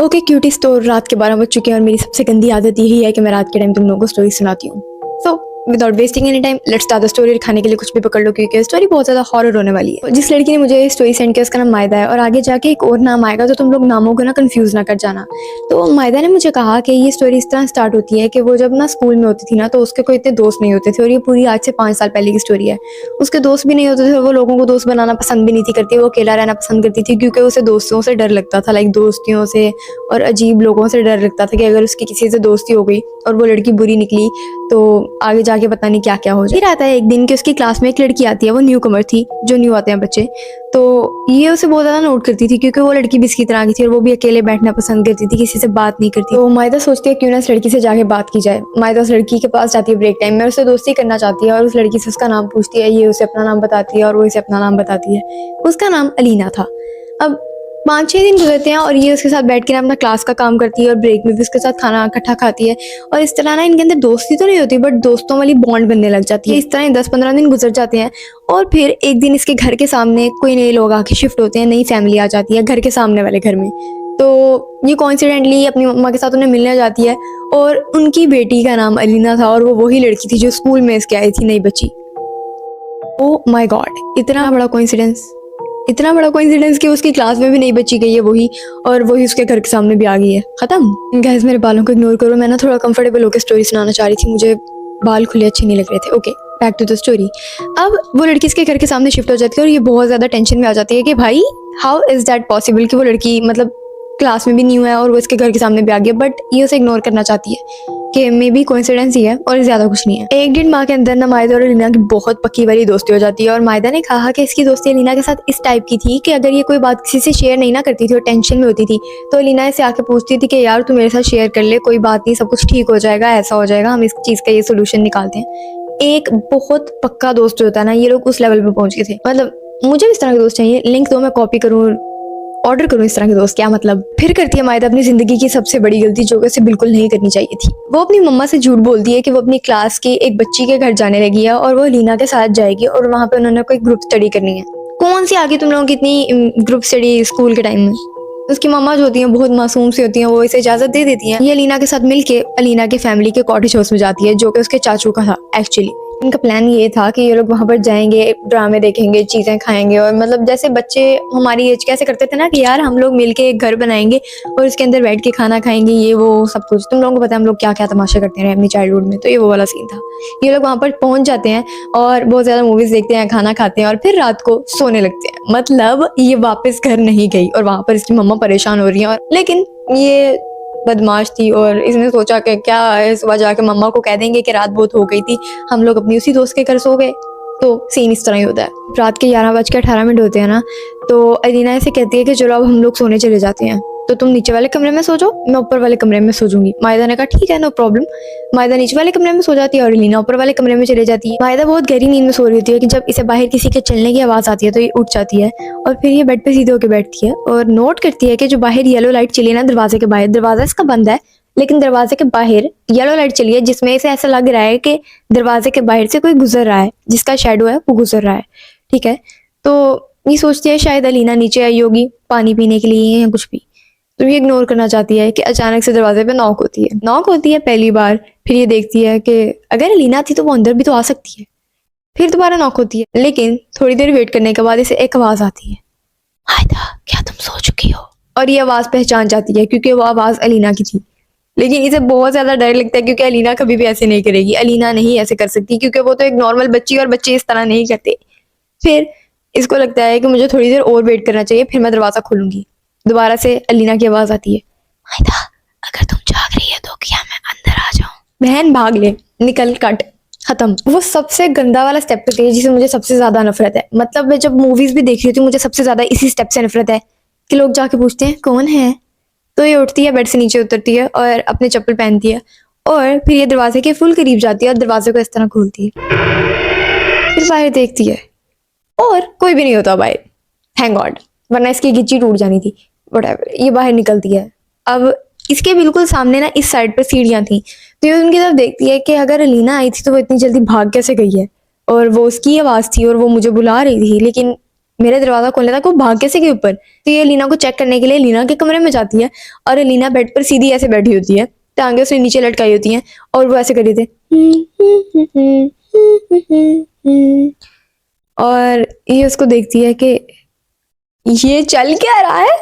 Okay cuties, तो रात के 12 बज चुके हैं और मेरी सबसे गंदी आदत यही है कि मैं रात के टाइम तुम लोगों को स्टोरी सुनाती हूँ। So without wasting any time let's start the story. खाने के लिए कुछ भी पकड़ लो क्योंकि स्टोरी बहुत ज़्यादा हॉरर होने वाली है। जिस लड़की ने मुझे स्टोरी सेंड किया उसका नाम मायदा है और आगे जाके एक और नाम आएगा, तो तुम लोग नामों को ना कंफ्यूज ना कर जाना। तो मायदा ने मुझे कहा कि ये स्टोरी इस तरह स्टार्ट होती है कि वो जब ना स्कूल में होती थी ना, तो उसके कोई इतने दोस्त नहीं होते थे और ये पूरी आज से 5 साल पहले की स्टोरी है। उसके दोस्त भी नहीं होते थे और वो लोगों को दोस्त बनाना पसंद भी नहीं थी करती, वो अकेला रहना पसंद करती थी क्योंकि उसे दोस्तों से डर लगता था, लाइक दोस्तियों से और अजीब लोगों से डर लगता था कि अगर उसकी किसी से दोस्ती हो गई और वो लड़की बुरी निकली तो आगे जाके पता नहीं क्या क्या हो जाए। फिर आता है एक दिन कि उसकी क्लास में एक लड़की आती है, वो न्यू कमर थी, जो न्यू आते हैं बच्चे, तो ये उसे बहुत ज़्यादा नोट करती थी क्योंकि वो लड़की भी इसकी तरह की थी और वो भी अकेले बैठना पसंद करती थी, किसी से बात नहीं करती। तो मायदा सोचती है क्यों ना इस लड़की से जाके बात की जाए। मायदा उस लड़की के पास जाती है ब्रेक टाइम में, उससे दोस्ती करना चाहती है और उस लड़की से उसका नाम पूछती है। ये उसे अपना नाम बताती है और वो इसे अपना नाम बताती है। उसका नाम अलीना था। अब 5-6 दिन गुजरते हैं और ये उसके साथ बैठ के ना अपना क्लास का काम करती है और ब्रेक में भी उसके साथ खाना इकट्ठा खाती है और इस तरह ना इनके अंदर दोस्ती तो नहीं होती बट दोस्तों वाली बॉन्ड बनने लग जाती है। इस तरह 10-15 दिन गुजर जाते हैं और फिर एक दिन इसके घर के सामने कोई नए लोग आके शिफ्ट होते हैं, नई फैमिली आ जाती है घर के सामने वाले घर में। तो ये कोइंसिडेंटली अपनी मम्मा के साथ उन्हें मिलने जाती है और उनकी बेटी का नाम अलीना था और वो वही लड़की थी जो स्कूल में इसके आई थी, नई बच्ची। ओ माय गॉड, इतना बड़ा कोइंसिडेंस कि उसकी क्लास में भी नई बच्ची गई है वही, और वही उसके घर के सामने भी आ गई है। खत्म। गाइस मेरे बालों को इग्नोर करो, मैं ना थोड़ा कंफर्टेबल होकर स्टोरी सुनाना चाह रही थी, मुझे बाल खुले अच्छे नहीं लग रहे थे। Okay back to the story. अब वो लड़की इसके घर के सामने शिफ्ट हो जाती है और ये बहुत ज़्यादा टेंशन में आ जाती है कि भाई हाउ इज़ दैट पॉसिबल कि वो लड़की मतलब क्लास में भी न्यू है और वो इसके घर के सामने भी आ गया, बट ये उसे इग्नोर करना चाहती है कि मे बी कोइंसिडेंस ही है और ज़्यादा कुछ नहीं है। एक डेढ़ माह के अंदर ना मायदा और अलीना की बहुत पक्की वाली दोस्ती हो जाती है और मायदा ने कहा कि इसकी दोस्ती अलीना के साथ इस टाइप की थी कि अगर ये कोई बात किसी से शेयर नहीं ना करती थी और टेंशन में होती थी तो अलीना इसे आके पूछती थी कि यार तू मेरे साथ शेयर कर ले, कोई बात नहीं, सब कुछ ठीक हो जाएगा, ऐसा हो जाएगा, हम इस चीज़ का ये सोल्यूशन निकालते हैं। एक बहुत पक्का दोस्त जो होता है ना, ये लोग उस लेवल पे पहुंच गए थे। मतलब मुझे भी इस तरह के दोस्त चाहिए, लिंक दो मैं कॉपी करूँ, ऑर्डर करूँ इस तरह के दोस्त, क्या मतलब। फिर करती है मायदा अपनी जिंदगी की सबसे बड़ी गलती जो कि उसे बिल्कुल नहीं करनी चाहिए थी। वो अपनी मम्मा से झूठ बोलती है कि वो अपनी क्लास की एक बच्ची के घर जाने लगी है और वो अलीना के साथ जाएगी और वहाँ पे उन्होंने कोई ग्रुप स्टडी करनी है। कौन सी आगे तुम लोगों की इतनी ग्रुप स्टडी स्कूल के टाइम में। उसकी मम्मा जो होती हैं बहुत मासूम सी होती हैं, वो इसे इजाजत दे देती हैं। ये अलीना के साथ मिलके अलीना के फैमिली के कॉटेज हाउस में जाती है जो कि उसके चाचू का था एक्चुअली। इनका प्लान ये था कि ये लोग वहाँ पर जाएंगे, ड्रामे देखेंगे, चीज़ें खाएंगे और मतलब जैसे बच्चे हमारी एज कैसे करते थे ना कि यार हम लोग मिलके एक घर बनाएंगे और उसके अंदर बैठ के खाना खाएंगे, ये वो सब कुछ। तुम लोगों को पता है हम लोग क्या क्या तमाशा करते रहे अपनी चाइल्डहुड में, तो ये वो वाला सीन था। ये लोग वहाँ पर पहुँच जाते हैं और बहुत ज़्यादा मूवीज़ देखते हैं, खाना खाते हैं और फिर रात को सोने लगते हैं। मतलब ये वापस घर नहीं गई और वहाँ पर इसकी मम्मा परेशान हो रही है, और लेकिन ये बदमाश थी और इसने सोचा कि क्या है, सुबह जाके मम्मा को कह देंगे कि रात बहुत हो गई थी, हम लोग अपनी उसी दोस्त के घर सो गए। तो सीन इस तरह ही होता है। रात के 11:18 होते हैं ना, तो अलीना ऐसे कहती है कि चलो अब हम लोग सोने चले जाते हैं, तो तुम नीचे वाले कमरे में सो जाओ, मैं ऊपर वाले कमरे में सो जाऊंगी। मायदा ने कहा ठीक है नो प्रॉब्लम। मायदा नीचे वाले कमरे में सो जाती है और अलीना ऊपर वाले कमरे में चले जाती है। मायदा बहुत गहरी नींद में सो रही होती है कि जब इसे बाहर किसी के चलने की आवाज़ आती है तो ये उठ जाती है और फिर ये बेड पे सीधे होकर बैठती है और नोट करती है कि जो बाहर येलो लाइट चली है ना दरवाजे के बाहर, दरवाजा इसका बंद है लेकिन दरवाजे के बाहर येलो लाइट चली है जिसमें इसे ऐसा लग रहा है कि दरवाजे के बाहर से कोई गुजर रहा है, जिसका शैडो है वो गुजर रहा है। ठीक है, तो ये सोचती है शायद अलीना नीचे आई होगी पानी पीने के लिए या कुछ भी, तो ये इग्नोर करना चाहती है कि अचानक से दरवाजे पे नॉक होती है पहली बार। फिर ये देखती है कि अगर अलीना थी तो वो अंदर भी तो आ सकती है। फिर दोबारा नॉक होती है, लेकिन थोड़ी देर वेट करने के बाद इसे एक आवाज़ आती है, मायदा क्या तुम सो चुकी हो। और ये आवाज़ पहचान जाती है क्योंकि वो आवाज़ अलीना की थी, लेकिन इसे बहुत ज़्यादा डर लगता है क्योंकि अलीना कभी भी ऐसे नहीं करेगी, अलीना नहीं ऐसे कर सकती क्योंकि वो तो एक नॉर्मल बच्ची और बच्चे इस तरह नहीं करते। फिर इसको लगता है कि मुझे थोड़ी देर और वेट करना चाहिए, फिर मैं दरवाज़ा खोलूंगी। दोबारा से अलीना की आवाज़ आती है, मायदा अगर तुम जाग रही है तो क्या मैं अंदर आ जाऊं। बहन भाग ले, निकल, कट, खत्म। वो सबसे गंदा वाला स्टेप होती है जिसे मुझे सबसे ज़्यादा नफरत है। मतलब मैं जब मूवीज़ भी देख रही होती हूँ मुझे सबसे ज़्यादा इसी स्टेप से नफरत है कि लोग जाके पूछते हैं कौन है, तो ये उठती है, बेड से नीचे उतरती है और अपने चप्पल पहनती है और फिर ये दरवाजे के फुल करीब जाती है और दरवाजे को इस तरह खोलती है। फिर बाहर देखती है और कोई भी नहीं होता बाहर, थैंक गॉड, वरना इसकी गिच्ची टूट जानी थी। व्हाटएवर, ये बाहर निकलती है। अब इसके बिल्कुल सामने ना इस साइड पर सीढ़ियाँ थी, तो ये उनकी तरफ देखती है कि अगर अलीना आई थी तो वो इतनी जल्दी भाग कैसे गई है, और वो उसकी आवाज़ थी और वो मुझे बुला रही थी, लेकिन मेरे दरवाजा खोलने तक वो भाग कैसे गई ऊपर। तो ये अलीना को चेक करने के लिए अलीना के कमरे में जाती है और अलीना बेड पर सीधी ऐसे बैठी होती है, टांगे उसने नीचे लटकाई होती हैं और वो ऐसे कर रही थी और ये उसको देखती है कि ये चल क्या रहा है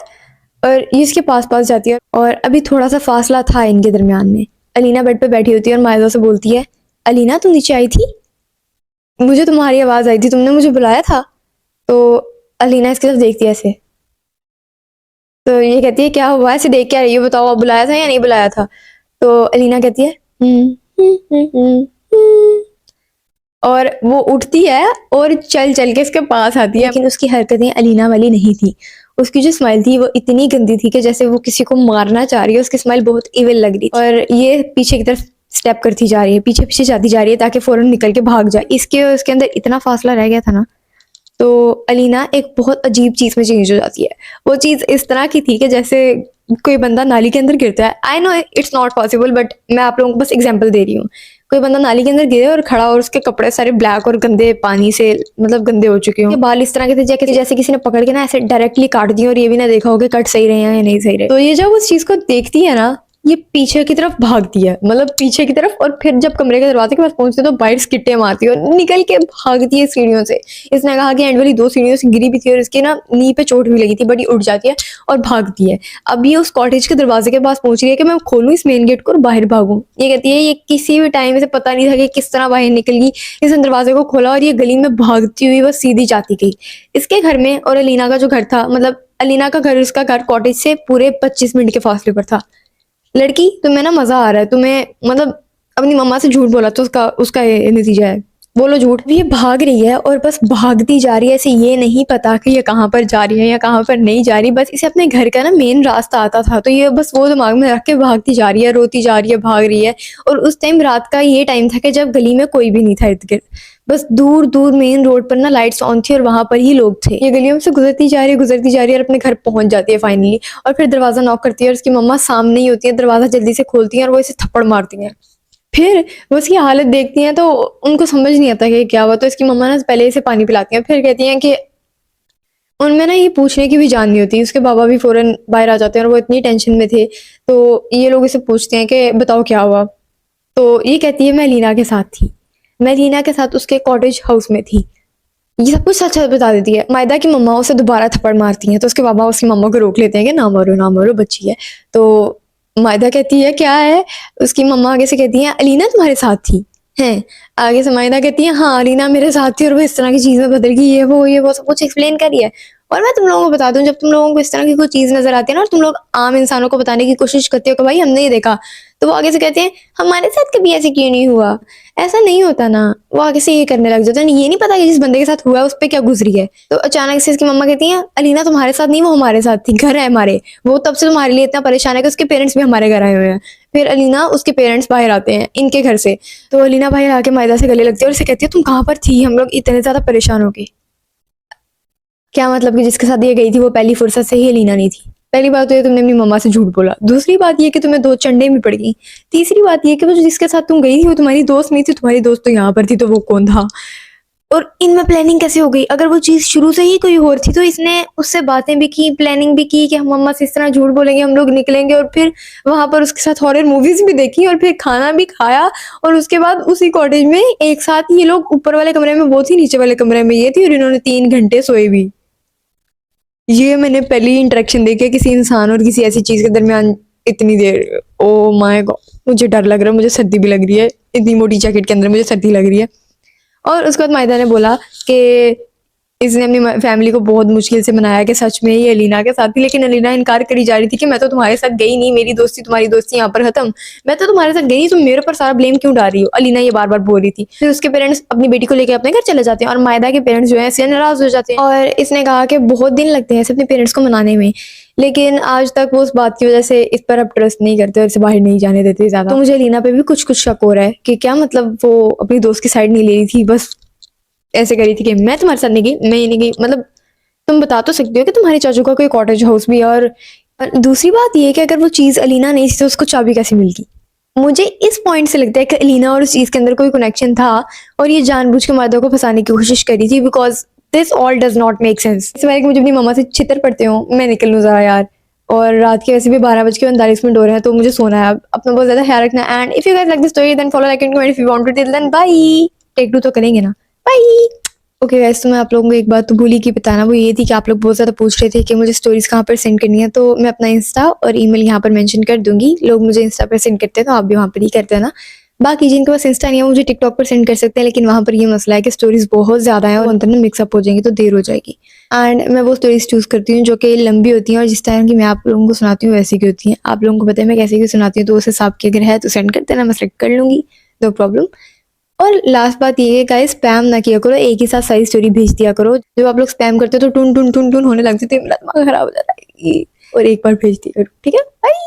और ये इसके पास पास जाती है और अभी थोड़ा सा फासला था इनके दरमियान में। अलीना बेड पे बैठी होती है और मायदा से बोलती है, अलीना तुम नीचे आई थी, मुझे तुम्हारी आवाज आई थी, तुमने मुझे बुलाया था। तो अलीना इसकी तरफ देखती है ऐसे, तो ये कहती है क्या हुआ, ऐसे देख क्या रही हो, बताओ बुलाया था या नहीं बुलाया था। तो अलीना कहती है और वो उठती है और चल चल के इसके पास आती है। लेकिन उसकी हरकतें अलीना वाली नहीं थी। उसकी जो स्माइल थी वो इतनी गंदी थी कि जैसे वो किसी को मारना चाह रही है। उसकी स्माइल बहुत इविल लग रही थी और ये पीछे की तरफ स्टेप करती जा रही है, पीछे पीछे जाती जा रही है ताकि फौरन निकल के भाग जाए। इसके और उसके अंदर इतना फासला रह गया था ना। तो अलीना एक बहुत अजीब चीज में चेंज हो जाती है। वो चीज इस तरह की थी कि जैसे कोई बंदा नाली के अंदर गिरता है। I know it's not possible, but मैं आप लोगों को बस एग्जांपल दे रही हूँ। कोई बंदा नाली के अंदर गिरे और खड़ा और उसके कपड़े सारे ब्लैक और गंदे पानी से मतलब गंदे हो चुके हों। बाल इस तरह के थे जैसे किसी ने पकड़ के ना ऐसे डायरेक्टली काट दिए और ये भी ना देखा हो कि कट सही रहे हैं या नहीं सही रहे। तो ये जब उस चीज को देखती है ना, ये पीछे की तरफ भागती है, मतलब पीछे की तरफ, और फिर जब कमरे के दरवाजे के पास पहुंचती है तो बाहर स्किट्टे मारती है और निकल के भागती है सीढ़ियों से। इसने कहा कि एंड वाली 2 सीढ़ियों से गिरी भी थी और इसके ना नी पे चोट भी लगी थी, बट ये उठ जाती है और भागती है। अब ये उस कॉटेज के दरवाजे के पास पहुंच रही है कि मैं खोलूं इस मेन गेट को और बाहर भागूं। ये कहती है ये किसी भी टाइम से पता नहीं था कि किस तरह बाहर निकल गई। इसने दरवाजे को खोला और ये गली में भागती हुई बस सीधी जाती गई इसके घर में। और अलीना का जो घर था, मतलब अलीना का घर, उसका घर कॉटेज से पूरे 25 मिनट के फासले पर था। लड़की तुम्हें ना मजा आ रहा है, तुम्हें मतलब अपनी मम्मा से झूठ बोला तो उसका उसका ये नतीजा है, बोलो झूठ। ये भाग रही है और बस भागती जा रही है, ऐसे ये नहीं पता कि ये कहाँ पर जा रही है या कहाँ पर नहीं जा रही। बस इसे अपने घर का ना मेन रास्ता आता था, तो ये बस वो दिमाग में रख के भागती जा रही है, रोती जा रही है, भाग रही है। और उस टाइम रात का ये टाइम था कि जब गली में कोई भी नहीं था इर्द गिर्द, बस दूर दूर मेन रोड पर ना लाइट्स ऑन थी और वहां पर ही लोग थे। ये गलियों से गुजरती जा रही है और अपने घर पहुंच जाती है फाइनली। और फिर दरवाजा नॉक करती है और उसकी मम्मा सामने ही होती है, दरवाजा जल्दी से खोलती है और वो इसे थप्पड़ मारती है। फिर वो उसकी हालत देखती हैं तो उनको समझ नहीं आता कि क्या हुआ। तो इसकी मम्मा ना पहले इसे पानी पिलाती हैं, फिर कहती हैं कि उनमें ना ये पूछने की भी जान नहीं होती। उसके बाबा भी फौरन बाहर आ जाते हैं और वो इतनी टेंशन में थे, तो ये लोग इसे पूछते हैं कि बताओ क्या हुआ। तो ये कहती है मैं लीना के साथ थी, मैं लीना के साथ उसके कॉटेज हाउस में थी। ये सब कुछ सच सच बता देती है। मायदा की मम्मा उसे दोबारा थप्पड़ मारती हैं तो उसके बाबा उसकी मम्मा को रोक लेते हैं कि ना मारो ना मारो, बच्ची है। तो मायदा कहती है क्या है, उसकी मम्मा आगे से कहती है अलीना तुम्हारे साथ थी हैं। आगे से मायदा कहती है हाँ अलीना मेरे साथ थी और वो इस तरह की चीज में बदल गई, ये वो सब कुछ एक्सप्लेन करी है। और मैं तुम लोगों को बता दूं, जब तुम लोगों को इस तरह की कोई चीज नजर आती है ना और तुम लोग आम इंसानों को बताने की कोशिश करते हो कि भाई हमने ये देखा, तो वो आगे से कहते हैं हमारे साथ कभी ऐसे क्यों नहीं हुआ, ऐसा नहीं होता ना। वो आगे से ये करने लग जाते हैं, ये नहीं पता कि जिस बंदे के साथ हुआ है उस पर क्या गुजरी है। तो अचानक से इसकी मम्मा कहती है अलीना तुम्हारे साथ नहीं, वो हमारे साथ थी, घर है हमारे, वो तब से तुम्हारे लिए इतना परेशान है कि उसके पेरेंट्स भी हमारे घर आए हुए हैं। फिर अलीना उसके पेरेंट्स बाहर आते हैं इनके घर से, तो अलीना बाहर आके मायदा से गले लगती है और उसे कहती है तुम कहाँ पर थी, हम लोग इतने ज्यादा परेशान हो गए। क्या मतलब कि जिसके साथ ये गई थी वो पहली फुर्सत से ही अलीना नहीं थी। पहली बात तो ये तुमने अपनी मम्मा से झूठ बोला, दूसरी बात ये कि तुम्हें 2 चंडे भी पड़ गई, तीसरी बात ये कि वो जिसके साथ तुम गई थी वो तुम्हारी दोस्त नहीं थी, तुम्हारी दोस्त तो यहाँ पर थी, तो वो कौन था। और इनमें प्लानिंग कैसे हो गई, अगर वो चीज शुरू से ही कोई और थी तो इसने उससे बातें भी की, प्लानिंग भी की कि हम मम्मा से इस तरह झूठ बोलेंगे, हम लोग निकलेंगे और फिर वहां पर उसके साथ हॉरर मूवीज भी देखी और फिर खाना भी खाया। और उसके बाद उसी कॉटेज में एक साथ ये लोग ऊपर वाले कमरे में वो थी, नीचे वाले कमरे में ये थी, और इन्होंने 3 घंटे सोए भी। ये मैंने पहली इंटरेक्शन देखी है किसी इंसान और किसी ऐसी चीज के दरमियान इतनी देर। ओ माय गॉड, मुझे डर लग रहा है, मुझे सर्दी भी लग रही है, इतनी मोटी जैकेट के अंदर मुझे सर्दी लग रही है। और उसके बाद मायदा ने बोला कि इसने अपनी फैमिली को बहुत मुश्किल से मनाया कि सच में ही अलीना के साथ थी, लेकिन अलीना इनकार करी जा रही थी कि मैं तो तुम्हारे साथ गई नहीं, मेरी दोस्ती तुम्हारी दोस्ती यहाँ पर खत्म, मैं तो तुम्हारे साथ गई नहीं, तुम मेरे पर सारा ब्लेम क्यों डाल रही हो। अलीना ये बार बार बोल रही थी। फिर उसके पेरेंट्स अपनी बेटी को लेकर अपने घर चले जाते हैं और मायदा के पेरेंट्स जो है इससे नाराज हो जाते हैं। और इसने कहा कि बहुत दिन लगते हैं अपने पेरेंट्स को मनाने में, लेकिन आज तक वो उस बात की वजह से इस पर अब ट्रस्ट नहीं करते और इसे बाहर नहीं जाने देते ज्यादा। तो मुझे अलीना पे भी कुछ कुछ शक हो रहा है कि क्या मतलब वो अपनी दोस्त की साइड नहीं ले रही थी, बस ऐसे करी थी कि मैं तुम्हारे साथ नहीं गई, मैं नहीं गई। मतलब तुम बता तो सकते हो कि तुम्हारे चाचू का कोई कॉटेज हाउस भी है। और दूसरी बात ये है कि अगर वो चीज अलीना नहीं थी तो उसको चाबी कैसे मिल गई। मुझे इस पॉइंट से लगता है कि अलीना और उस चीज के अंदर कोई कनेक्शन था और ये जानबूझ के मायदा को फंसाने की कोशिश करी थी, because this all does not make sense. इस बारे कि मुझे अपनी मम्मा से छितर पड़ते हो, मैं निकल लूँ ज़रा यार। और रात के वैसे भी 12:45 हो रहे हैं, तो मुझे सोना है अब। अपना बहुत ज़्यादा ख्याल रखना। And if you guys like this story then follow, like and comment. If you want to till then bye. Take 2 तो करेंगे ना। बाय। ओके गाइस, तो मैं आप लोगों को एक बात तो भूल ही की बताना, वो ये थी कि आप लोग बहुत ज़्यादा पूछ रहे थे कि मुझे स्टोरीज कहाँ पर सेंड करनी है। तो मैं अपना इंस्टा और ईमेल यहाँ पर मेंशन कर दूंगी। लोग मुझे इंस्टा पर सेंड करते हैं तो आप भी वहाँ पर ही करते हैं ना। बाकी जिनके पास इंस्टा नहीं है, मुझे टिकटॉक पर सेंड कर सकते हैं, लेकिन वहाँ पर ये मसला है कि स्टोरीज बहुत ज़्यादा है और अंदर में मिक्सअप हो जाएंगी तो देर हो जाएगी। एंड मैं वो स्टोरीज चूज़ करती हूँ जो कि लंबी होती हैं और जिस टाइम की मैं आप लोगों को सुनाती हूँ वैसी की होती हैं। आप लोगों को पता है मैं कैसे की सुनाती हूँ, तो उस हिसाब की अगर है तो सेंड कर देना, मैं सेलेक्ट कर लूँगी, नो प्रॉब्लम। और लास्ट बात ये है गाइस, स्पैम ना किया करो, एक ही साथ सारी स्टोरी भेज दिया करो। जब आप लोग स्पैम करते हो तो टुन टुन टुन टुन होने लग जाती है, मेरा दिमाग खराब हो जाता है। और एक बार भेज दिया करो, ठीक है। बाय।